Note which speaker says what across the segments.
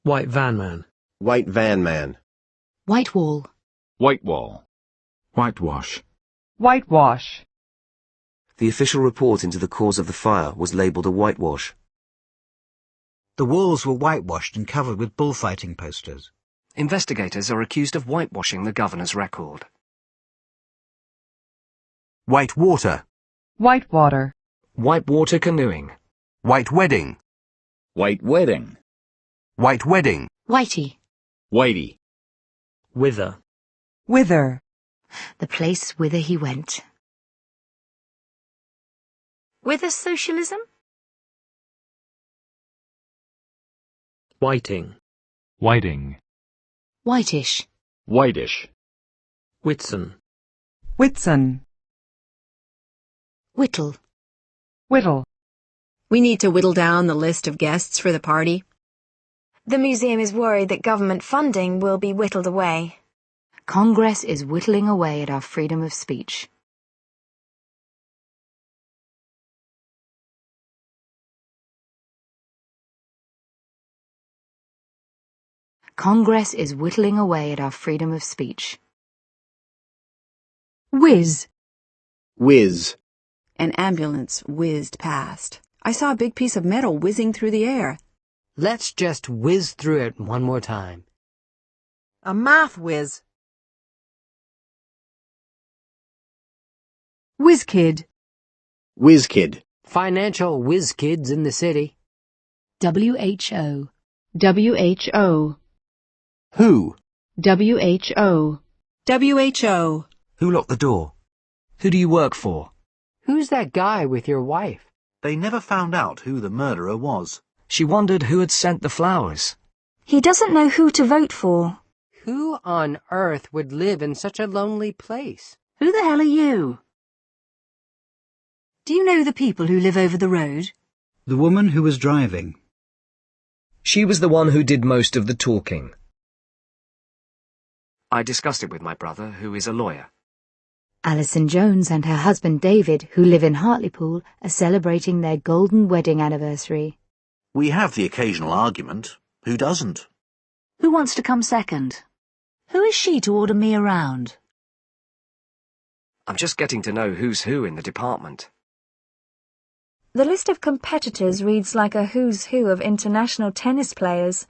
Speaker 1: White van man.
Speaker 2: White van man.
Speaker 3: White wall.
Speaker 4: White wall.
Speaker 5: Whitewash.
Speaker 6: Whitewash.
Speaker 7: The official report into the cause of the fire was labelled a whitewash.
Speaker 8: The walls were whitewashed and covered with bullfighting posters.
Speaker 9: Investigators are accused of whitewashing the governor's record.
Speaker 5: White water.
Speaker 6: Whitewater.
Speaker 9: Whitewater canoeing.
Speaker 5: White wedding.
Speaker 4: White wedding.
Speaker 5: White wedding.
Speaker 3: Whitey.
Speaker 4: Whitey.
Speaker 1: Whither.
Speaker 6: Whither.
Speaker 3: The place whither he went. Whither socialism?
Speaker 1: Whiting.
Speaker 10: Whiting.
Speaker 3: Whitish.
Speaker 4: Whitish.
Speaker 1: Whitsun.
Speaker 6: Whitsun.
Speaker 3: Whittle.
Speaker 6: Whittle.
Speaker 11: We need to whittle down the list of guests for the party.
Speaker 12: The museum is worried that government funding will be whittled away.
Speaker 3: Congress is whittling away at our freedom of speech. Congress is whittling away at our freedom of speech.
Speaker 11: Whiz.
Speaker 2: Whiz.
Speaker 11: An ambulance whizzed past. I saw a big piece of metal whizzing through the air.
Speaker 13: Let's just whiz through it one more time.
Speaker 6: A math whiz.
Speaker 11: Whiz kid.
Speaker 2: Whiz kid.
Speaker 13: Financial whiz kids in the city.
Speaker 3: WHO.
Speaker 11: WHO.
Speaker 5: Who?
Speaker 11: WHO. WHO.
Speaker 7: Who locked the door?
Speaker 9: Who do you work for?
Speaker 13: Who's that guy with your wife?
Speaker 8: They never found out who the murderer was.
Speaker 9: She wondered who had sent the flowers.
Speaker 12: He doesn't know who to vote for.
Speaker 13: Who on earth would live in such a lonely place?
Speaker 11: Who the hell are you? Do you know the people who live over the road?
Speaker 8: The woman who was driving.
Speaker 9: She was the one who did most of the talking. I discussed it with my brother, who is a lawyer.
Speaker 3: Alison Jones and her husband David, who live in Hartlepool, are celebrating their golden wedding anniversary.
Speaker 8: We have the occasional argument. Who doesn't?
Speaker 11: Who wants to come second? Who is she to order me around?
Speaker 9: I'm just getting to know who's who in the department.
Speaker 12: The list of competitors reads like a who's who of international tennis players.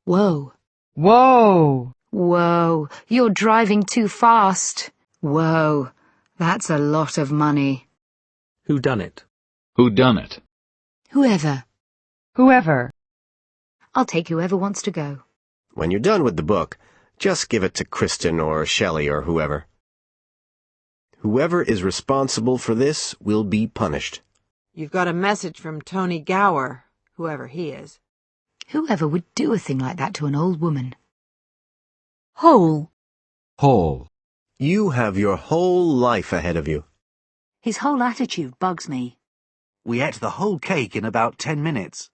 Speaker 3: Whoa.
Speaker 6: Whoa.
Speaker 3: Whoa, you're driving too fast. Whoa, that's a lot of money.
Speaker 1: Who done it?
Speaker 4: Who done it?
Speaker 3: Whoever.
Speaker 6: Whoever.
Speaker 3: I'll take whoever wants to go.
Speaker 2: When you're done with the book, just give it to Kristen or Shelley or whoever. Whoever is responsible for this will be punished.
Speaker 6: You've got a message from Tony Gower, whoever he is.
Speaker 3: Whoever would do a thing like that to an old woman?
Speaker 11: Hole.
Speaker 5: Hall.
Speaker 2: You have your whole life ahead of you.
Speaker 11: His whole attitude bugs me.
Speaker 8: We ate the whole cake in about 10 minutes.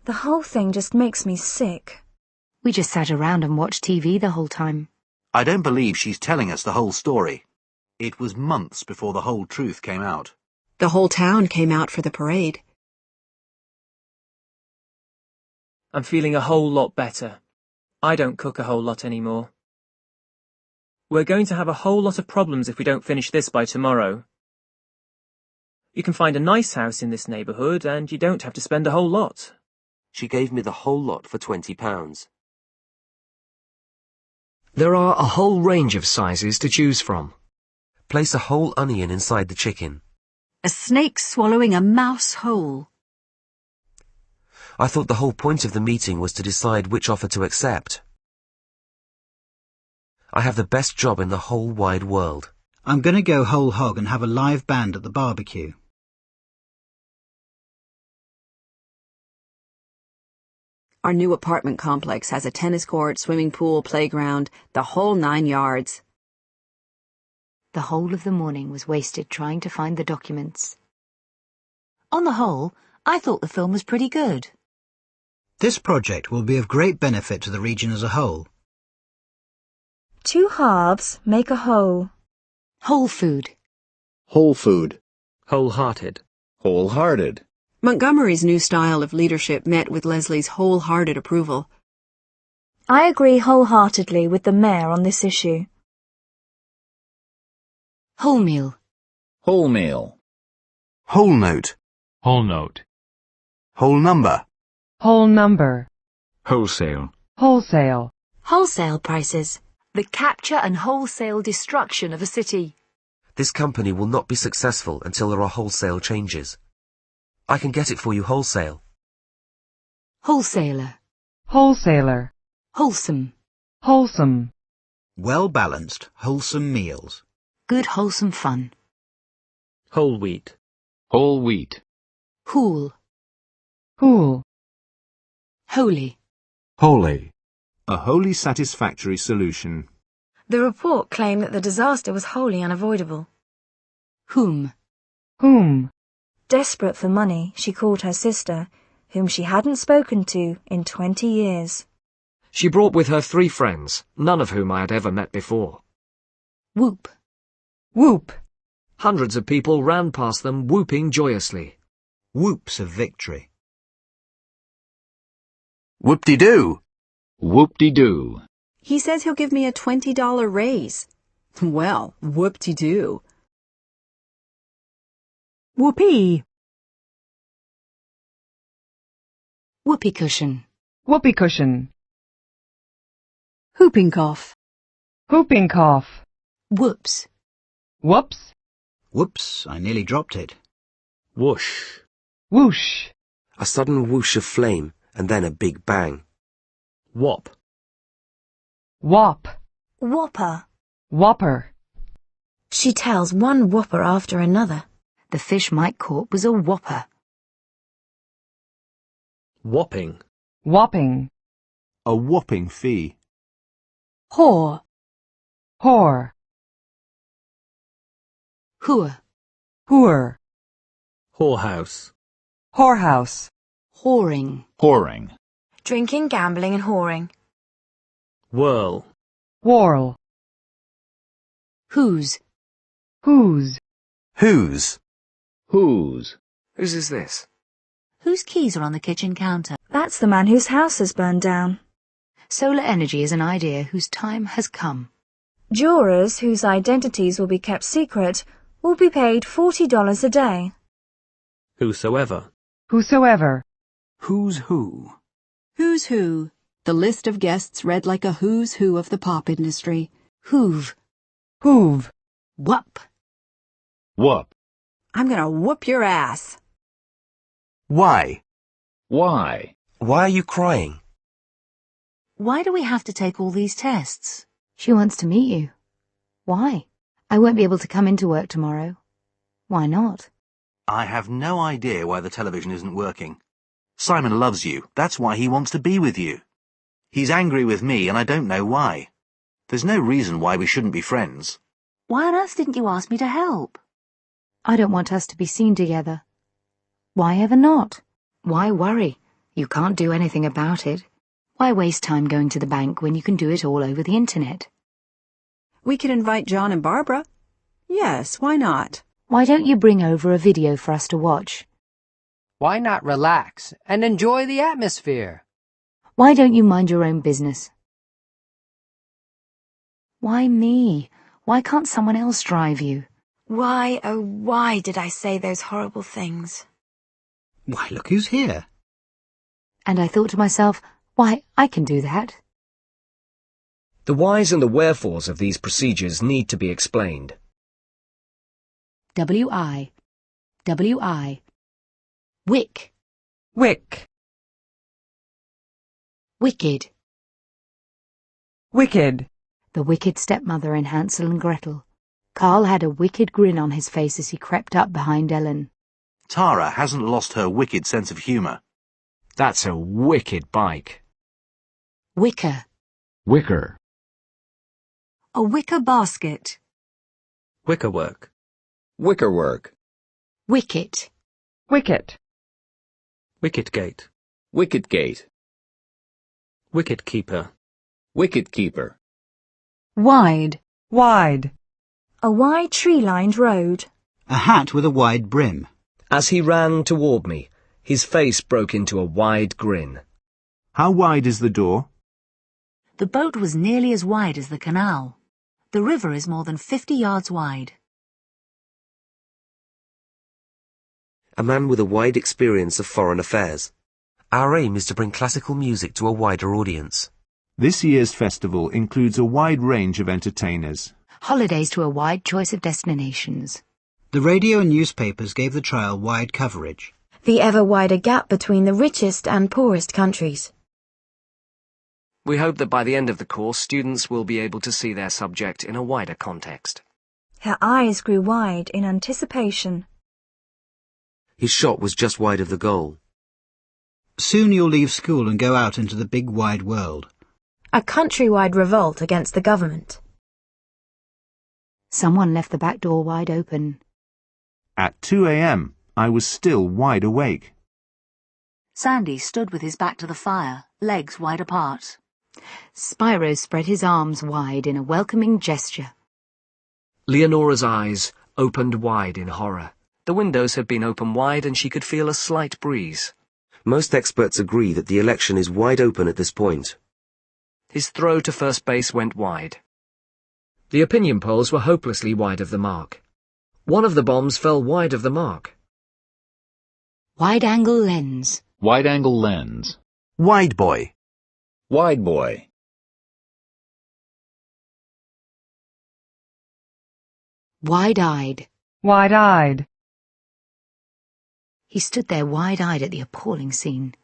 Speaker 12: The whole thing just makes me sick.
Speaker 3: We just sat around and watched TV the whole time.
Speaker 8: I don't believe she's telling us the whole story. It was months before the whole truth came out.
Speaker 11: The whole town came out for the parade.
Speaker 1: I'm feeling a whole lot better. I don't cook a whole lot anymore. We're going to have a whole lot of problems if we don't finish this by tomorrow. You can find a nice house in this neighbourhood and you don't have to spend a whole lot.
Speaker 7: She gave me the whole lot for £20.
Speaker 9: There are a whole range of sizes to choose from.
Speaker 7: Place a whole onion inside the chicken.
Speaker 11: A snake swallowing a mouse whole.
Speaker 7: I thought the whole point of the meeting was to decide which offer to accept. I have the best job in the whole wide world.
Speaker 8: I'm going to go whole hog and have a live band at the barbecue.
Speaker 11: Our new apartment complex has a tennis court, swimming pool, playground, the whole 9 yards.
Speaker 3: The whole of the morning was wasted trying to find the documents.
Speaker 11: On the whole, I thought the film was pretty good.
Speaker 8: This project will be of great benefit to the region as a whole.
Speaker 12: 2 halves make a whole.
Speaker 3: Whole food.
Speaker 2: Whole food.
Speaker 1: Wholehearted.
Speaker 4: Wholehearted.
Speaker 11: Montgomery's new style of leadership met with Leslie's wholehearted approval.
Speaker 12: I agree wholeheartedly with the Mayor on this issue.
Speaker 3: Wholemeal.
Speaker 4: Wholemeal.
Speaker 5: Whole note.
Speaker 10: Whole note.
Speaker 5: Whole number.
Speaker 10: Whole number.
Speaker 4: Wholesale.
Speaker 10: Wholesale.
Speaker 3: Wholesale prices. The capture and wholesale destruction of a city.
Speaker 7: This company will not be successful until there are wholesale changes. I can get it for you wholesale.
Speaker 3: Wholesaler.
Speaker 10: Wholesaler.
Speaker 3: Wholesome.
Speaker 10: Wholesome.
Speaker 8: Well-balanced, wholesome meals.
Speaker 3: Good wholesome fun.
Speaker 1: Whole wheat.
Speaker 4: Whole wheat.
Speaker 3: Hool.
Speaker 10: Hool.
Speaker 3: Holy.
Speaker 5: Holy.
Speaker 14: A wholly satisfactory solution.
Speaker 12: The report claimed that the disaster was wholly unavoidable.
Speaker 3: Whom.
Speaker 10: Whom.
Speaker 12: Desperate for money, she called her sister, whom she hadn't spoken to in 20 years.
Speaker 9: She brought with her 3 friends, none of whom I had ever met before.
Speaker 3: Whoop.
Speaker 10: Whoop.
Speaker 9: Hundreds of people ran past them, whooping joyously.
Speaker 8: Whoops of victory.
Speaker 5: Whoop-de-doo.
Speaker 4: Whoop-de-doo.
Speaker 11: He says he'll give me a $20 raise. Well, whoop-de-doo.
Speaker 10: Whoopee.
Speaker 3: Whoopee cushion.
Speaker 10: Whoopee cushion.
Speaker 11: Whooping cough.
Speaker 10: Whooping cough.
Speaker 3: Whoops.
Speaker 10: Whoops.
Speaker 8: Whoops, I nearly dropped it.
Speaker 9: Whoosh.
Speaker 10: Whoosh.
Speaker 7: A sudden whoosh of flame, and then a big bang.
Speaker 9: Whop.
Speaker 10: Whop.
Speaker 12: Whopper.
Speaker 10: Whopper.
Speaker 12: She tells one whopper after another.
Speaker 3: The fish Mike caught was a whopper.
Speaker 1: Whopping.
Speaker 10: Whopping.
Speaker 14: A whopping fee.
Speaker 3: Whore.
Speaker 10: Whore.
Speaker 3: Whoer.
Speaker 10: Whoer.
Speaker 1: Whorehouse.
Speaker 10: Whorehouse.
Speaker 3: Whoring.
Speaker 4: Whoring.
Speaker 12: Drinking, gambling and whoring.
Speaker 1: Whirl.
Speaker 10: Whirl.
Speaker 3: Whose.
Speaker 10: Whose.
Speaker 5: Whose.
Speaker 4: Whose.
Speaker 9: Whose is this?
Speaker 3: Whose keys are on the kitchen counter?
Speaker 12: That's the man whose house has burned down.
Speaker 3: Solar energy is an idea whose time has come.
Speaker 12: Jurors whose identities will be kept secret will be paid $40 a day.
Speaker 1: Whosoever.
Speaker 10: Whosoever.
Speaker 14: Who's who?
Speaker 11: Who's who? The list of guests read like a who's who of the pop industry.
Speaker 3: Hoove.
Speaker 10: Hoove.
Speaker 3: Whup.
Speaker 4: Whoop.
Speaker 11: I'm gonna whoop your ass.
Speaker 5: Why?
Speaker 4: Why?
Speaker 7: Why are you crying?
Speaker 3: Why do we have to take all these tests? She wants to meet you. Why? I won't be able to come into work tomorrow. Why not?
Speaker 8: I have no idea why the television isn't working. Simon loves you. That's why he wants to be with you. He's angry with me and I don't know why. There's no reason why we shouldn't be friends.
Speaker 3: Why on earth didn't you ask me to help? I don't want us to be seen together. Why ever not? Why worry? You can't do anything about it. Why waste time going to the bank when you can do it all over the internet?
Speaker 11: We could invite John and Barbara. Yes, why not?
Speaker 3: Why don't you bring over a video for us to watch?
Speaker 13: Why not relax and enjoy the atmosphere?
Speaker 3: Why don't you mind your own business? Why me? Why can't someone else drive you?
Speaker 12: Why, oh why did I say those horrible things?
Speaker 8: Why, look who's here.
Speaker 3: And I thought to myself, why, I can do that.
Speaker 9: The whys and the wherefores of these procedures need to be explained.
Speaker 3: W-I. W-I. Wick.
Speaker 10: Wick.
Speaker 3: Wicked.
Speaker 10: Wicked.
Speaker 3: The wicked stepmother in Hansel and Gretel. Carl had a wicked grin on his face as he crept up behind Ellen.
Speaker 8: Tara hasn't lost her wicked sense of humour.
Speaker 9: That's a wicked bike.
Speaker 3: Wicker.
Speaker 4: Wicker.
Speaker 3: A wicker basket.
Speaker 1: Wickerwork.
Speaker 4: Wickerwork.
Speaker 3: Wicket.
Speaker 10: Wicket.
Speaker 1: Wicketgate.
Speaker 4: Wicketgate.
Speaker 1: Wicketkeeper.
Speaker 4: Wicketkeeper.
Speaker 3: Wide.
Speaker 10: Wide.
Speaker 12: A wide tree-lined road.
Speaker 8: A hat with a wide brim.
Speaker 9: As he ran toward me, His face broke into a wide grin.
Speaker 14: How wide is the door?
Speaker 15: The boat was nearly as wide as the canal. The river is more than 50 yards wide.
Speaker 7: A man with a wide experience of foreign affairs. Our aim is to bring classical music to a wider audience.
Speaker 14: This year's festival includes a wide range of entertainers.
Speaker 3: Holidays to a wide choice of destinations.
Speaker 16: The radio and newspapers gave the trial wide coverage.
Speaker 12: The ever wider gap between the richest and poorest countries.
Speaker 9: We hope that by the end of the course, students will be able to see their subject in a wider context.
Speaker 12: Her eyes grew wide in anticipation.
Speaker 7: His shot was just wide of the goal.
Speaker 16: Soon you'll leave school and go out into the big wide world.
Speaker 12: A countrywide revolt against the government.
Speaker 3: Someone left the back door wide open.
Speaker 14: At 2 a.m., I was still wide awake.
Speaker 15: Sandy stood with his back to the fire, legs wide apart.
Speaker 3: Spyro spread his arms wide in a welcoming gesture.
Speaker 9: Leonora's eyes opened wide in horror. The windows had been open wide and she could feel a slight breeze.
Speaker 7: Most experts agree that the election is wide open at this point.
Speaker 9: His throw to first base went wide. The opinion polls were hopelessly wide of the mark. One of the bombs fell wide of the mark.
Speaker 3: Wide-angle lens.
Speaker 4: Wide-angle lens.
Speaker 5: Wide boy.
Speaker 4: Wide boy.
Speaker 3: Wide-eyed.
Speaker 10: Wide-eyed.
Speaker 3: He stood there wide-eyed at the appalling scene.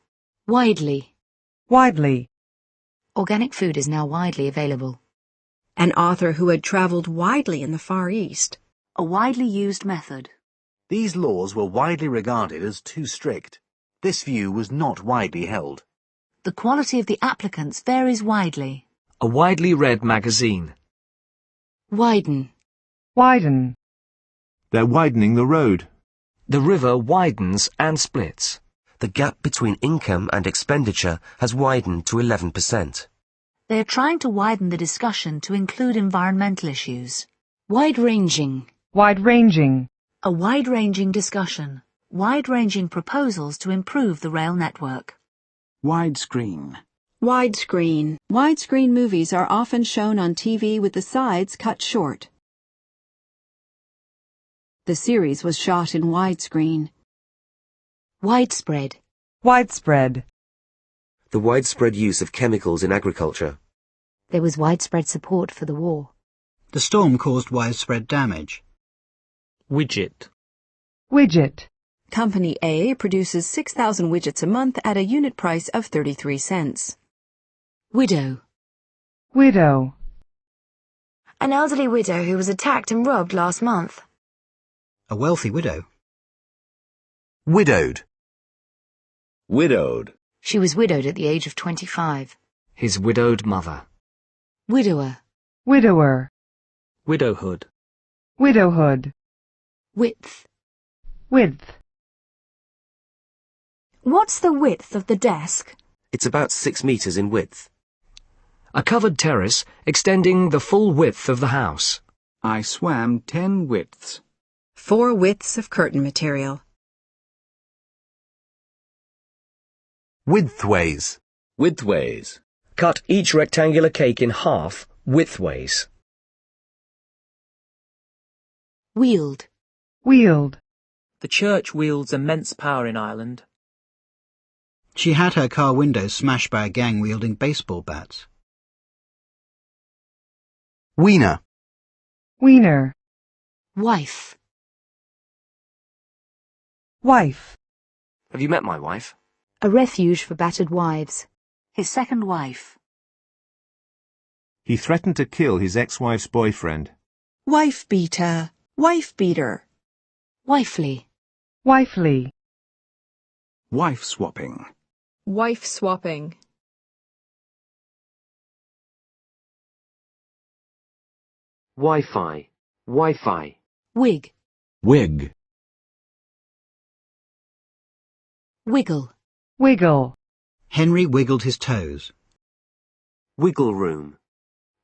Speaker 3: Widely.
Speaker 10: Widely.
Speaker 3: Organic food is now widely available.
Speaker 11: An author who had travelled widely in the Far East.
Speaker 15: A widely used method.
Speaker 8: These laws were widely regarded as too strict. This view was not widely held.
Speaker 15: The quality of the applicants varies widely.
Speaker 9: A widely read magazine.
Speaker 3: Widen.
Speaker 10: Widen.
Speaker 14: They're widening the road.
Speaker 9: The river widens and splits.
Speaker 7: The gap between income and expenditure has widened to 11%.
Speaker 15: They are trying to widen the discussion to include environmental issues.
Speaker 3: Wide-ranging.
Speaker 10: Wide-ranging.
Speaker 15: A wide-ranging discussion. Wide-ranging proposals to improve the rail network.
Speaker 14: Widescreen.
Speaker 11: Widescreen. Widescreen movies are often shown on TV with the sides cut short. The series was shot in widescreen.
Speaker 3: Widespread.
Speaker 10: Widespread.
Speaker 7: The widespread use of chemicals in agriculture.
Speaker 3: There was widespread support for the war.
Speaker 16: The storm caused widespread damage.
Speaker 1: Widget.
Speaker 10: Widget.
Speaker 11: Company A produces 6,000 widgets a month at a unit price of 33 cents.
Speaker 3: Widow.
Speaker 10: Widow.
Speaker 12: An elderly widow who was attacked and robbed last month.
Speaker 16: A wealthy widow.
Speaker 5: Widowed.
Speaker 4: Widowed.
Speaker 3: She was widowed at the age of 25.
Speaker 9: His widowed mother.
Speaker 3: Widower.
Speaker 10: Widower.
Speaker 1: Widowhood.
Speaker 10: Widowhood.
Speaker 3: Width.
Speaker 10: Width.
Speaker 12: What's the width of the desk?
Speaker 7: It's about 6 meters in width.
Speaker 9: A covered terrace extending the full width of the house.
Speaker 14: I swam 10 widths.
Speaker 11: 4 widths of curtain material.
Speaker 5: Widthways.
Speaker 4: Widthways.
Speaker 9: Cut each rectangular cake in half widthways.
Speaker 3: Wield.
Speaker 10: Wield.
Speaker 1: The church wields immense power in Ireland.
Speaker 16: She had her car windows smashed by a gang wielding baseball bats.
Speaker 5: Wiener.
Speaker 10: Wiener.
Speaker 3: Wife.
Speaker 10: Wife.
Speaker 9: Have you met my wife?
Speaker 3: A refuge for battered wives.
Speaker 15: His second wife.
Speaker 14: He threatened to kill his ex-wife's boyfriend.
Speaker 11: Wife beater. Wife beater.
Speaker 3: Wifely.
Speaker 10: Wifely.
Speaker 14: Wife swapping.
Speaker 11: Wife swapping.
Speaker 7: Wi-Fi. Wi-Fi.
Speaker 3: Wig.
Speaker 4: Wig.
Speaker 3: Wiggle.
Speaker 10: Wiggle.
Speaker 16: Henry wiggled his toes.
Speaker 7: Wiggle room.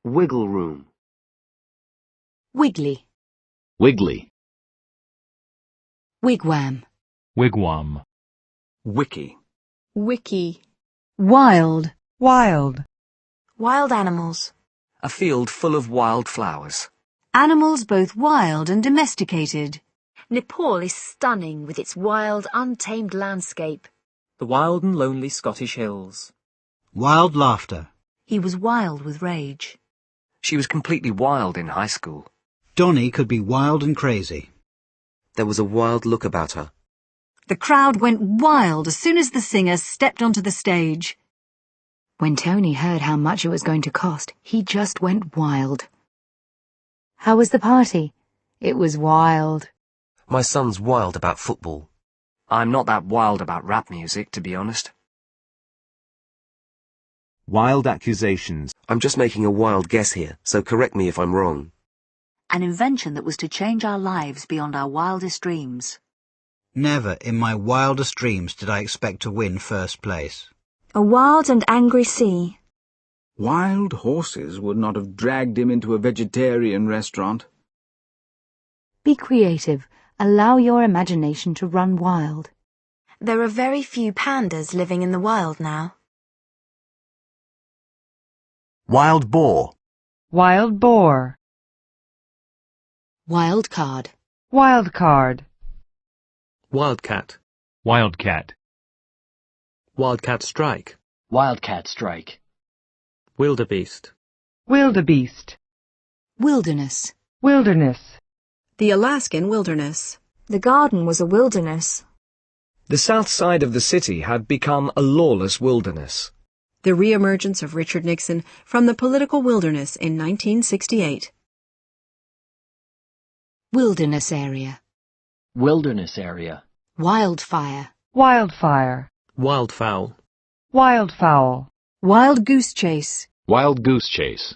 Speaker 7: Wiggle room.
Speaker 3: Wiggly.
Speaker 4: Wiggly.
Speaker 3: Wigwam.
Speaker 4: Wigwam.
Speaker 17: Wiki.
Speaker 11: Wiki.
Speaker 10: Wild. Wild.
Speaker 12: Wild animals.
Speaker 9: A field full of wild flowers.
Speaker 15: Animals both wild and domesticated.
Speaker 12: Nepal is stunning with its wild, untamed landscape.
Speaker 1: The wild and lonely Scottish hills.
Speaker 16: Wild laughter.
Speaker 15: He was wild with rage.
Speaker 9: She was completely wild in high school.
Speaker 16: Donny could be wild and crazy.
Speaker 7: There was a wild look about her.
Speaker 15: The crowd went wild as soon as the singer stepped onto the stage.
Speaker 3: When Tony heard how much it was going to cost, he just went wild. How was the party? It was wild.
Speaker 7: My son's wild about football.
Speaker 9: I'm not that wild about rap music, to be honest.
Speaker 14: Wild accusations.
Speaker 7: I'm just making a wild guess here, so correct me if I'm wrong.
Speaker 15: An invention that was to change our lives beyond our wildest dreams.
Speaker 16: Never in my wildest dreams did I expect to win first place.
Speaker 12: A wild and angry sea.
Speaker 17: Wild horses would not have dragged him into a vegetarian restaurant.
Speaker 3: Be creative. Allow your imagination to run wild.
Speaker 12: There are very few pandas living in the wild now.
Speaker 5: Wild boar.
Speaker 10: Wild boar.
Speaker 3: Wild card.
Speaker 10: Wild card.
Speaker 1: Wildcat.
Speaker 4: Wildcat.
Speaker 1: Wildcat strike.
Speaker 4: Wildcat strike.
Speaker 1: Wildebeest.
Speaker 10: Wildebeest.
Speaker 3: Wilderness.
Speaker 10: Wilderness.
Speaker 11: The Alaskan wilderness.
Speaker 12: The garden was a wilderness.
Speaker 9: The south side of the city had become a lawless wilderness.
Speaker 11: The re-emergence of Richard Nixon from the political wilderness in 1968.
Speaker 3: Wilderness area.
Speaker 4: Wilderness area.
Speaker 3: Wildfire.
Speaker 10: Wildfire.
Speaker 1: Wildfowl.
Speaker 10: Wildfowl.
Speaker 11: Wild goose chase.
Speaker 4: Wild goose chase.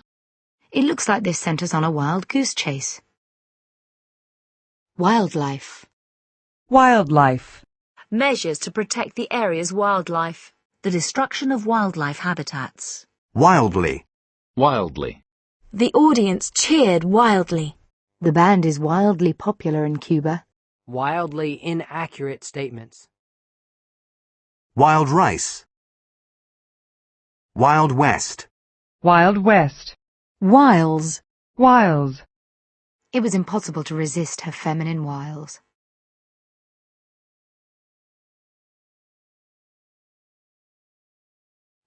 Speaker 3: It looks like they've sent us on a wild goose chase. Wildlife.
Speaker 10: Wildlife.
Speaker 12: Measures to protect the area's wildlife.
Speaker 15: The destruction of wildlife habitats.
Speaker 5: Wildly.
Speaker 4: Wildly.
Speaker 12: The audience cheered wildly.
Speaker 3: The band is wildly popular in Cuba.
Speaker 13: Wildly inaccurate statements.
Speaker 5: Wild rice. Wild west.
Speaker 10: Wild west.
Speaker 11: Wiles.
Speaker 10: Wiles.
Speaker 3: It was impossible to resist her feminine wiles.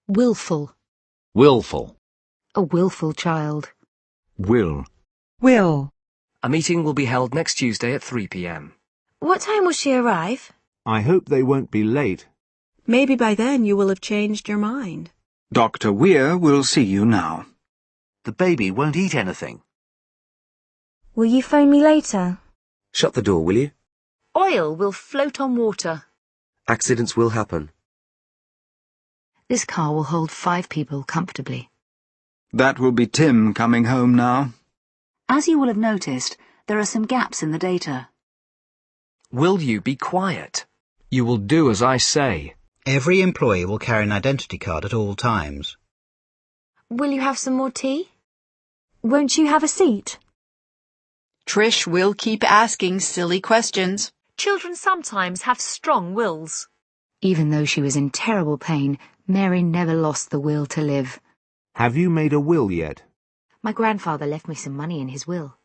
Speaker 3: Willful.
Speaker 4: Willful.
Speaker 3: A willful child.
Speaker 14: Will.
Speaker 10: Will.
Speaker 9: A meeting will be held next Tuesday at 3 p.m.
Speaker 12: What time will she arrive?
Speaker 14: I hope they won't be late.
Speaker 11: Maybe by then you will have changed your mind.
Speaker 17: Dr. Weir will see you now.
Speaker 8: The baby won't eat anything.
Speaker 12: Will you phone me later?
Speaker 7: Shut the door, will you?
Speaker 12: Oil will float on water.
Speaker 7: Accidents will happen.
Speaker 3: This car will hold 5 people comfortably.
Speaker 17: That will be Tim coming home now.
Speaker 15: As you will have noticed, there are some gaps in the data.
Speaker 9: Will you be quiet? You will do as I say.
Speaker 16: Every employee will carry an identity card at all times.
Speaker 12: Will you have some more tea? Won't you have a seat?
Speaker 6: Trish will keep asking silly questions.
Speaker 12: Children sometimes have strong wills.
Speaker 3: Even though she was in terrible pain, Mary never lost the will to live.
Speaker 14: Have you made a will yet?
Speaker 3: My grandfather left me some money in his will.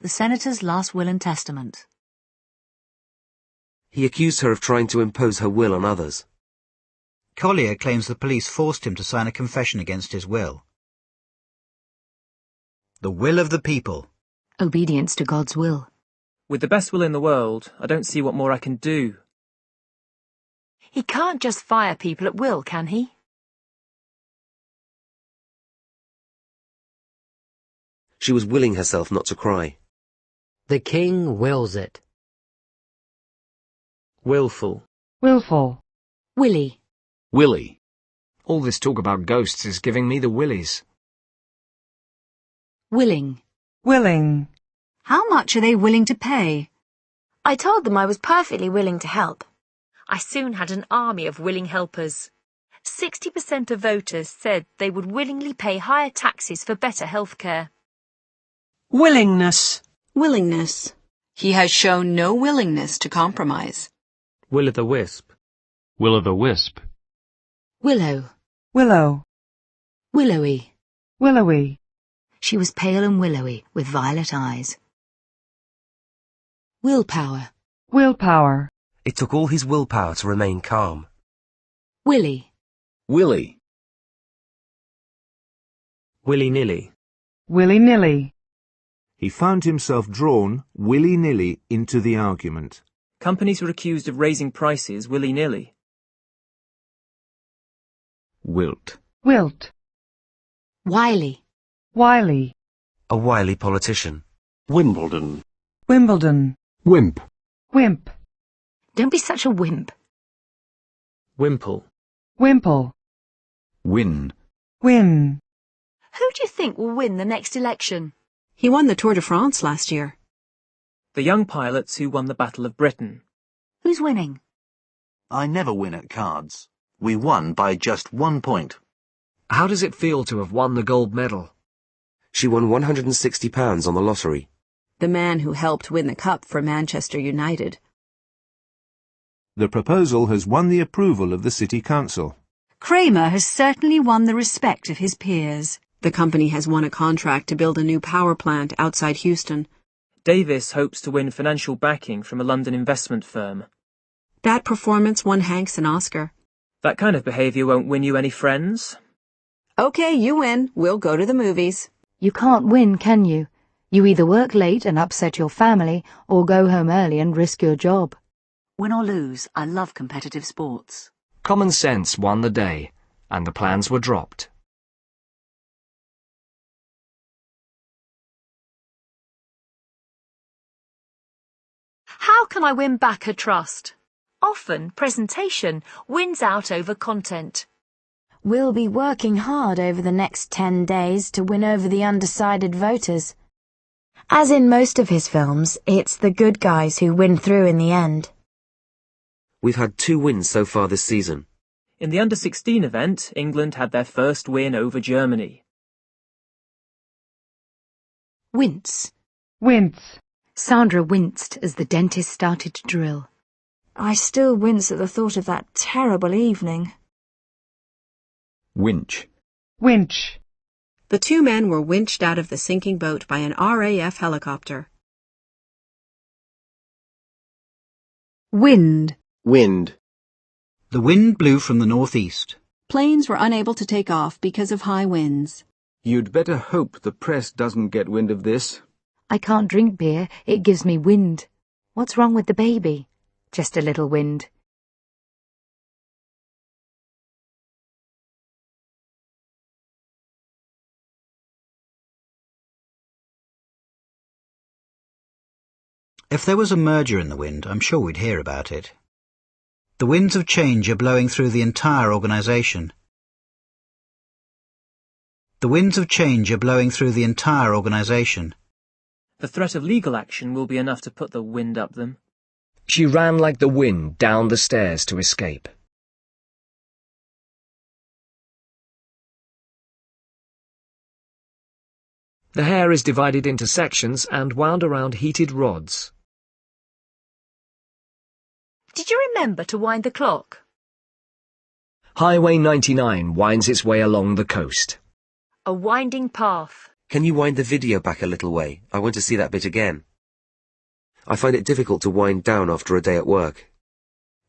Speaker 15: The senator's last will and testament.
Speaker 7: He accused her of trying to impose her will on others.
Speaker 16: Collier claims the police forced him to sign a confession against his will. The will of the people.
Speaker 3: Obedience to God's will.
Speaker 1: With the best will in the world, I don't see what more I can do.
Speaker 12: He can't just fire people at will, can he?
Speaker 7: She was willing herself not to cry.
Speaker 13: The king wills it.
Speaker 1: Willful.
Speaker 10: Willful.
Speaker 3: Willy.
Speaker 4: Willy.
Speaker 9: All this talk about ghosts is giving me the willies.
Speaker 3: Willing.
Speaker 10: Willing.
Speaker 15: How much are they willing to pay?
Speaker 12: I told them I was perfectly willing to help. I soon had an army of willing helpers. 60% of voters said they would willingly pay higher taxes for better health care.
Speaker 6: Willingness.
Speaker 11: Willingness.
Speaker 6: He has shown no willingness to compromise.
Speaker 1: Will-o'-the-wisp.
Speaker 4: Will-o'-the-wisp.
Speaker 3: Willow.
Speaker 10: Willow.
Speaker 3: Willowy.
Speaker 10: Willowy.
Speaker 3: She was pale and willowy, with violet eyes. Willpower.
Speaker 10: Willpower.
Speaker 7: It took all his willpower to remain calm.
Speaker 3: Willy.
Speaker 4: Willy.
Speaker 9: Willy-nilly.
Speaker 10: Willy-nilly.
Speaker 14: He found himself drawn, willy-nilly, into the argument.
Speaker 1: Companies were accused of raising prices willy-nilly.
Speaker 14: Wilt.
Speaker 10: Wilt.
Speaker 3: Wily.
Speaker 10: Wily.
Speaker 7: A wily politician.
Speaker 2: Wimbledon.
Speaker 10: Wimbledon.
Speaker 2: Wimp.
Speaker 10: Wimp.
Speaker 3: Don't be such a wimp.
Speaker 9: Wimple.
Speaker 10: Wimple.
Speaker 14: Win.
Speaker 10: Win.
Speaker 12: Who do you think will win the next election?
Speaker 11: He won the Tour de France last year.
Speaker 1: The young pilots who won the Battle of Britain.
Speaker 3: Who's winning?
Speaker 8: I never win at cards. We won by just 1 point.
Speaker 9: How does it feel to have won the gold medal?
Speaker 7: She won £160 on the lottery.
Speaker 11: The man who helped win the cup for Manchester United.
Speaker 14: The proposal has won the approval of the City Council.
Speaker 15: Kramer has certainly won the respect of his peers.
Speaker 11: The company has won a contract to build a new power plant outside Houston.
Speaker 1: Davis hopes to win financial backing from a London investment firm.
Speaker 11: That performance won Hanks an Oscar.
Speaker 1: That kind of behaviour won't win you any friends.
Speaker 11: Okay, you win. We'll go to the movies.
Speaker 3: You can't win, can you? You either work late and upset your family, or go home early and risk your job.
Speaker 15: Win or lose, I love competitive sports.
Speaker 9: Common sense won the day, and the plans were dropped.
Speaker 12: How can I win back her trust? Often, presentation wins out over content.
Speaker 18: We'll be working hard over the next 10 days to win over the undecided voters. As in most of his films, it's the good guys who win through in the end.
Speaker 7: We've had 2 wins so far this season.
Speaker 1: In the under-16 event, England had their first win over Germany.
Speaker 3: Wince.
Speaker 10: Wince.
Speaker 3: Sandra winced as the dentist started to drill.
Speaker 18: I still wince at the thought of that terrible evening.
Speaker 14: Winch.
Speaker 10: Winch.
Speaker 11: The 2 men were winched out of the sinking boat by an RAF helicopter.
Speaker 15: Wind.
Speaker 2: Wind.
Speaker 16: The wind blew from the northeast.
Speaker 11: Planes were unable to take off because of high winds.
Speaker 17: You'd better hope the press doesn't get wind of this.
Speaker 3: I can't drink beer, it gives me wind. What's wrong with the baby? Just a little wind.
Speaker 16: If there was a merger in the wind, I'm sure we'd hear about it. The winds of change are blowing through the entire organisation. The winds of change are blowing through the entire organisation.
Speaker 1: The threat of legal action will be enough to put the wind up them.
Speaker 9: She ran like the wind down the stairs to escape. The hair is divided into sections and wound around heated rods.
Speaker 12: Did you remember to wind the clock?
Speaker 9: Highway 99 winds its way along the coast.
Speaker 12: A winding path.
Speaker 7: Can you wind the video back a little way? I want to see that bit again. I find it difficult to wind down after a day at work.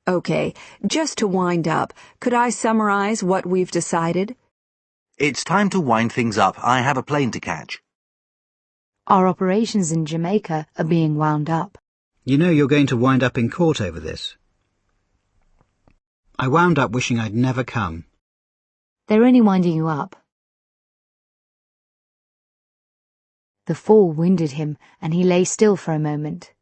Speaker 11: Okay, just to wind up, could I summarize what we've decided?
Speaker 8: It's time to wind things up. I have a plane to catch.
Speaker 3: Our operations in Jamaica are being wound up.
Speaker 16: You know you're going to wind up in court over this. I wound up wishing I'd never come.
Speaker 3: They're only winding you up. The fall winded him, and he lay still for a moment.